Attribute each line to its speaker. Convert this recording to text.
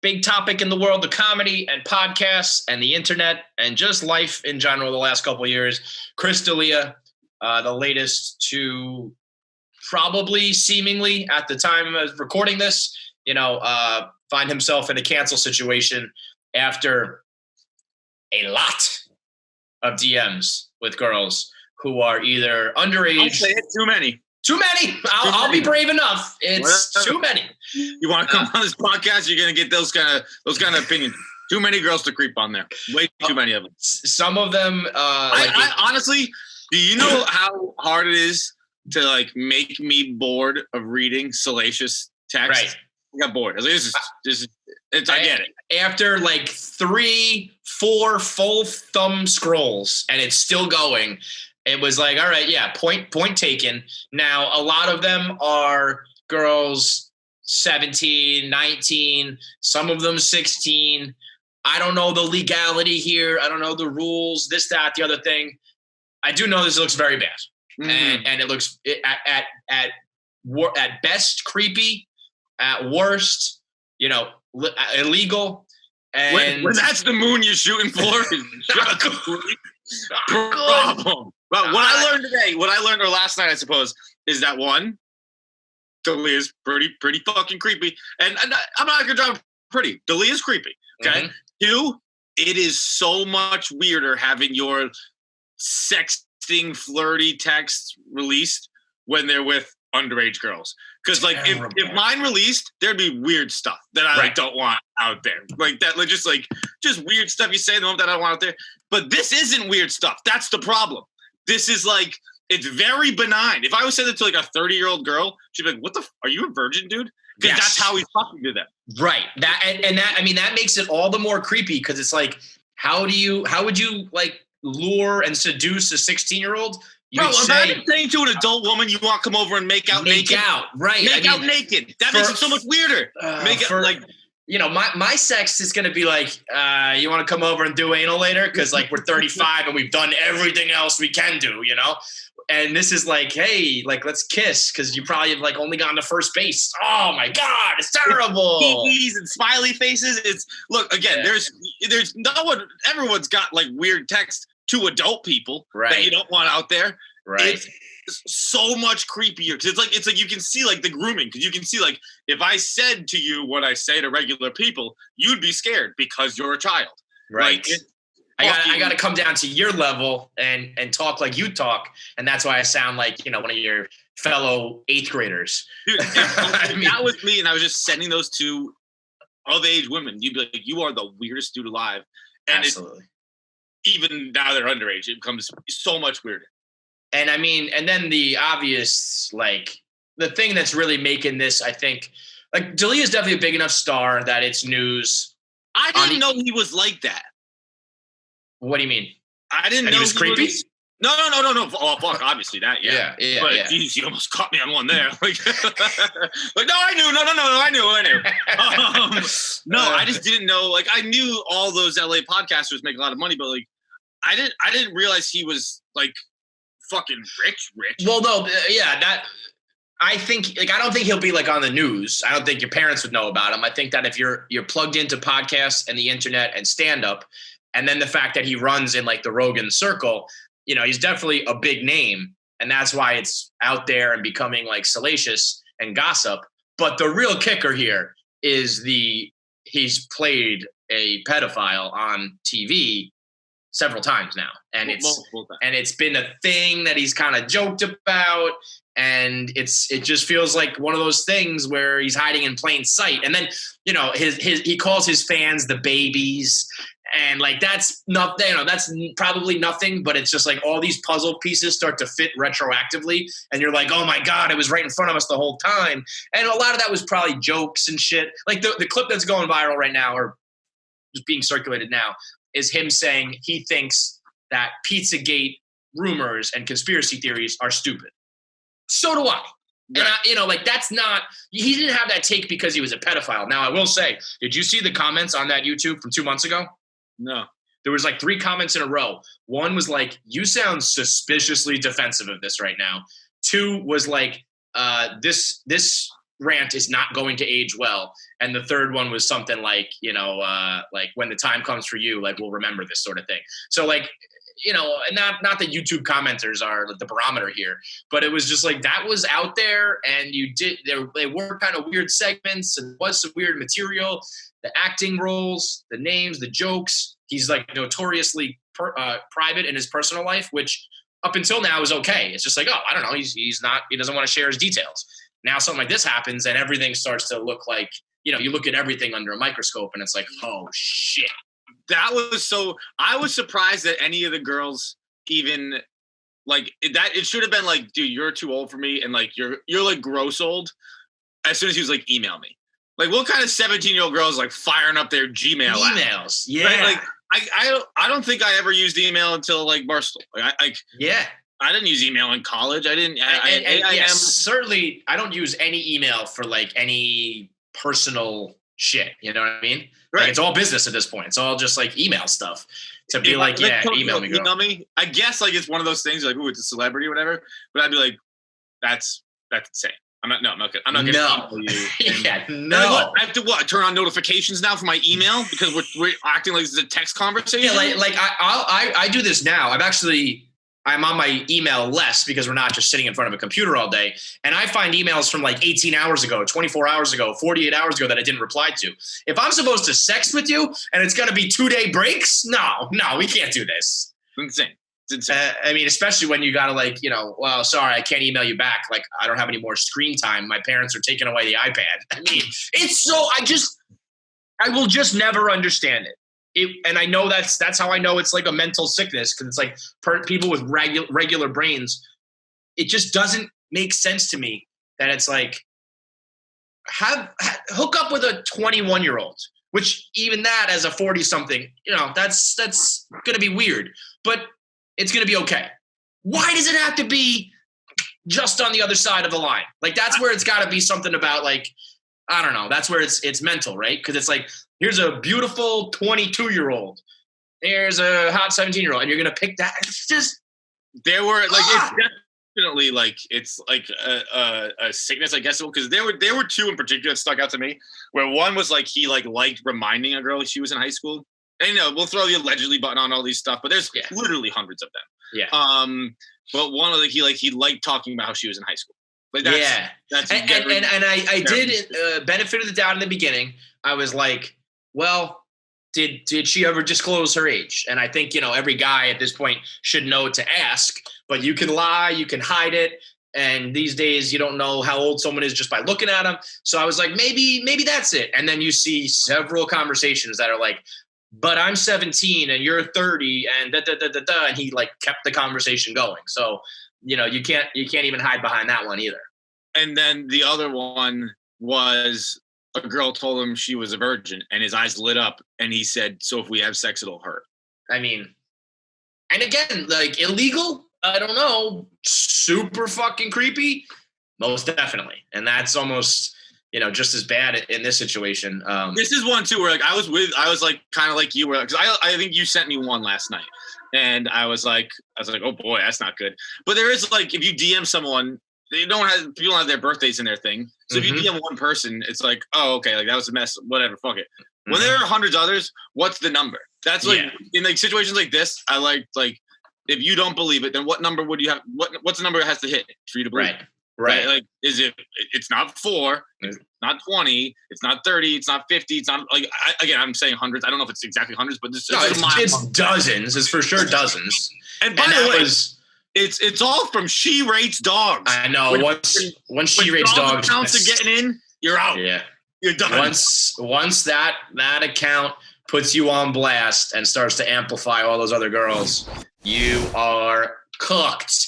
Speaker 1: big topic in the world of comedy and podcasts and the internet and just life in general the last couple of years. Chris Delia, the latest to probably seemingly at the time of recording this, find himself in a cancel situation after a lot of DMs with girls who are either underage.
Speaker 2: I'll say it, too many.
Speaker 1: Too many. I'll be brave enough. It's too many.
Speaker 2: You want to come on this podcast? You're going to get those kind of opinions. Too many girls to creep on there. Way too many of them.
Speaker 1: Some of them.
Speaker 2: I honestly, do you know how hard it is to make me bored of reading salacious text?
Speaker 1: Right.
Speaker 2: I got bored. I was like, I get it.
Speaker 1: After 3-4 full thumb scrolls, and it's still going. It was like, all right, yeah, point taken. Now, a lot of them are girls 17, 19, some of them 16. I don't know the legality here. I don't know the rules, this, that, the other thing. I do know this looks very bad. Mm-hmm. And it looks at best creepy, at worst, illegal. And
Speaker 2: when that's the moon you're shooting for, problem. But what I learned today, or last night, I suppose, is that one, Delia is pretty fucking creepy. And I'm not going to drive pretty. Delia is creepy. Okay. Mm-hmm. 2, it is so much weirder having your sexting, flirty texts released when they're with underage girls. Because if mine released, there'd be weird stuff that I don't want out there. Just weird stuff you say that I don't want out there. But this isn't weird stuff. That's the problem. This is it's very benign. If I was saying it to a 30-year-old girl, she'd be like, "What are you a virgin, dude?" Because that's how he's talking to them. Right.
Speaker 1: That makes it all the more creepy because it's how would you lure and seduce a 16-year-old?
Speaker 2: Bro, imagine saying to an adult woman you want to come over and make out naked.
Speaker 1: Right.
Speaker 2: Make out naked. That makes it so much weirder.
Speaker 1: My sex is going to be you want to come over and do anal later? Because we're 35 and we've done everything else we can do, And this is hey, let's kiss because you probably have only gotten to first base. Oh my God, it's terrible.
Speaker 2: TVs and smiley faces. There's no one. Everyone's got weird text to adult people that you don't want out there.
Speaker 1: Right.
Speaker 2: It's so much creepier because it's like you can see the grooming because you can see if I said to you what I say to regular people, you'd be scared because you're a child.
Speaker 1: Right. I got to come down to your level and talk like you talk, and that's why I sound like one of your fellow 8th graders.
Speaker 2: Dude, that was me, and I was just sending those to of age women. You'd be like, "You are the weirdest dude alive," and
Speaker 1: absolutely.
Speaker 2: Even now they're underage, it becomes so much weirder.
Speaker 1: And and then the obvious, the thing that's really making this, I think, Delia is definitely a big enough star that it's news.
Speaker 2: I didn't know he was like that.
Speaker 1: What do you mean?
Speaker 2: I didn't know
Speaker 1: he was creepy.
Speaker 2: No. Oh, fuck, obviously that, yeah. But geez, you almost caught me on one there. No, I knew. No, I knew. No, I just didn't know. I knew all those LA podcasters make a lot of money, but I didn't realize he was fucking rich.
Speaker 1: Well, no, that I think I don't think he'll be on the news. I don't think your parents would know about him. I think that if you're plugged into podcasts and the internet and stand up, and then the fact that he runs in the Rogan circle, he's definitely a big name, and that's why it's out there and becoming salacious and gossip. But the real kicker here is he's played a pedophile on TV several times now, and it's been a thing that he's kind of joked about, and it just feels like one of those things where he's hiding in plain sight. And then he calls his fans the babies. And that's not, that's probably nothing, but it's just all these puzzle pieces start to fit retroactively. And you're oh my God, it was right in front of us the whole time. And a lot of that was probably jokes and shit. The clip that's going viral right now, or just being circulated now, is him saying he thinks that Pizzagate rumors and conspiracy theories are stupid. So do I. Right. And that's not, he didn't have that take because he was a pedophile. Now I will say, did you see the comments on that YouTube from 2 months ago?
Speaker 2: No.
Speaker 1: There was 3 comments in a row. One was you sound suspiciously defensive of this right now. 2 was this rant is not going to age well. And the third one was something like, like when the time comes for you, like we'll remember this sort of thing. So like, and not that YouTube commenters are the barometer here, but it was just like that was out there, and they were kind of weird segments, and was some weird material, the acting roles, the names, the jokes. He's like notoriously private in his personal life, which up until now is okay. It's just like, oh, I don't know, he doesn't want to share his details. Now something like this happens, and everything starts to look like, you look at everything under a microscope, and it's like, oh shit.
Speaker 2: That was I was surprised that any of the girls even like that. It should have been like, dude, you're too old for me. And like, you're like gross old. As soon as he was like, email me. Like, what kind of 17-year-old girl is like firing up their Gmail
Speaker 1: emails? Yeah.
Speaker 2: Right? Like, I don't think I ever used email until like Barstool.
Speaker 1: Yeah.
Speaker 2: I didn't use email in college. I didn't.
Speaker 1: Certainly, I don't use any email for like any personal shit. You know what I mean?
Speaker 2: Right.
Speaker 1: Like, it's all business at this point. It's all just like email stuff to be like, email me, girl.
Speaker 2: Email me. I guess like it's one of those things like, ooh, it's a celebrity or whatever. But I'd be like, that's insane. I'm not good. I'm not going to email you.
Speaker 1: No.
Speaker 2: I have to turn on notifications now for my email because we're acting like this is a text conversation.
Speaker 1: Yeah, like I do this now. I'm on my email less because we're not just sitting in front of a computer all day. And I find emails from like 18 hours ago, 24 hours ago, 48 hours ago that I didn't reply to. If I'm supposed to sext with you and it's going to be 2-day breaks, no, we can't do this.
Speaker 2: It's insane.
Speaker 1: I mean, especially when you got to like, well, sorry, I can't email you back. Like, I don't have any more screen time. My parents are taking away the iPad. I mean, it's so, I will just never understand it. And I know that's how I know it's like a mental sickness, because it's like people with regular brains. It just doesn't make sense to me that it's like hook up with a 21-year-old, which even that as a 40-something, that's going to be weird, but it's going to be okay. Why does it have to be just on the other side of the line? Like, that's where it's got to be something about, like, I don't know. That's where it's mental, right? Because it's like, here's a beautiful 22-year-old. There's a hot 17-year-old. And you're going to pick that. It's just.
Speaker 2: There were, like, it's definitely, like, it's like a sickness, I guess. Because there were two in particular that stuck out to me. Where one was, like, he, like, liked reminding a girl she was in high school. And, we'll throw the allegedly button on all these stuff. But there's literally hundreds of them.
Speaker 1: Yeah.
Speaker 2: But one of the, he liked talking about how she was in high school. Like
Speaker 1: that's and I did benefit of the doubt in the beginning. I was like, well, did she ever disclose her age? And I think, every guy at this point should know to ask, but you can lie, you can hide it. And these days you don't know how old someone is just by looking at them. So I was like, maybe that's it. And then you see several conversations that are like, but I'm 17 and you're 30 and and he like kept the conversation going. So, you can't even hide behind that one either.
Speaker 2: And then the other one was a girl told him she was a virgin, and his eyes lit up, and he said, so if we have sex, it'll hurt.
Speaker 1: I mean, and again, like, illegal? I don't know. Super fucking creepy? Most definitely. And that's almost, just as bad in this situation.
Speaker 2: This is one too where like I was like kind of like you were, because I think you sent me one last night. And I was like, oh boy, that's not good. But there is like, if you DM someone, people don't have their birthdays in their thing. So if you DM one person, it's like, oh, okay, like that was a mess, whatever, fuck it. When there are hundreds of others, what's the number? That's like in like situations like this, I like if you don't believe it, then what number would you have? What's the number it has to hit for you to believe? Right. Like, is it? It's not 4. It's not 20. It's not 30. It's not 50. It's not like again. I'm saying hundreds. I don't know if it's exactly hundreds, but
Speaker 1: it's dozens. It's for sure dozens.
Speaker 2: And by the way, it's all from She Rates Dogs.
Speaker 1: I know. Once She Rates Dogs
Speaker 2: accounts are getting in, you're out.
Speaker 1: Yeah,
Speaker 2: you're done.
Speaker 1: Once that account puts you on blast and starts to amplify all those other girls, you are cooked.